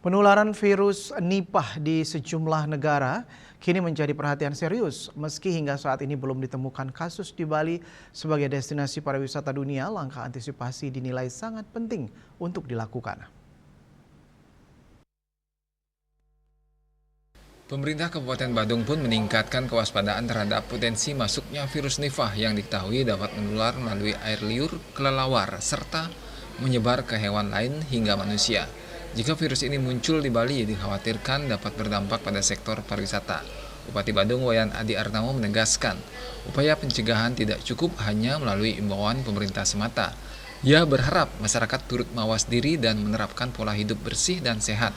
Penularan virus Nipah di sejumlah negara kini menjadi perhatian serius. Meski hingga saat ini belum ditemukan kasus di Bali sebagai destinasi pariwisata dunia, langkah antisipasi dinilai sangat penting untuk dilakukan. Pemerintah Kabupaten Badung pun meningkatkan kewaspadaan terhadap potensi masuknya virus Nipah yang diketahui dapat menular melalui air liur, kelelawar, serta menyebar ke hewan lain hingga manusia. Jika virus ini muncul di Bali, dikhawatirkan dapat berdampak pada sektor pariwisata. Bupati Badung Wayan Adi Arnamo menegaskan, upaya pencegahan tidak cukup hanya melalui imbauan pemerintah semata. Ia berharap masyarakat turut mawas diri dan menerapkan pola hidup bersih dan sehat.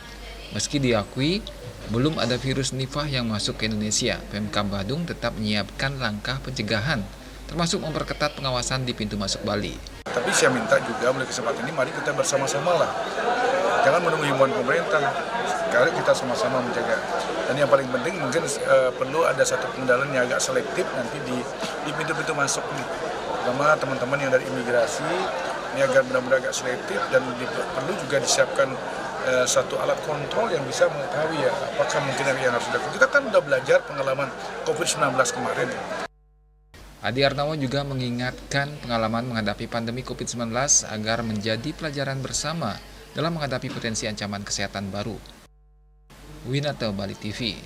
Meski diakui belum ada virus Nipah yang masuk ke Indonesia, Pemkab Badung tetap menyiapkan langkah pencegahan, termasuk memperketat pengawasan di pintu masuk Bali. Tapi saya minta juga melalui kesempatan ini, mari kita bersama-sama lah. Jangan menunggu himbauan pemerintah, sekali kita sama-sama menjaga. Dan yang paling penting mungkin perlu ada satu pengendalian yang agak selektif nanti di pintu-pintu masuk nih. Terutama teman-teman yang dari imigrasi, ini agar benar-benar agak selektif dan perlu juga disiapkan satu alat kontrol yang bisa mengetahui ya apakah mungkin yang harus dilakukan. Kita kan udah belajar pengalaman COVID-19 kemarin. Adi Arnamo juga mengingatkan pengalaman menghadapi pandemi COVID-19 agar menjadi pelajaran bersama dalam menghadapi potensi ancaman kesehatan baru. Winata Bali TV.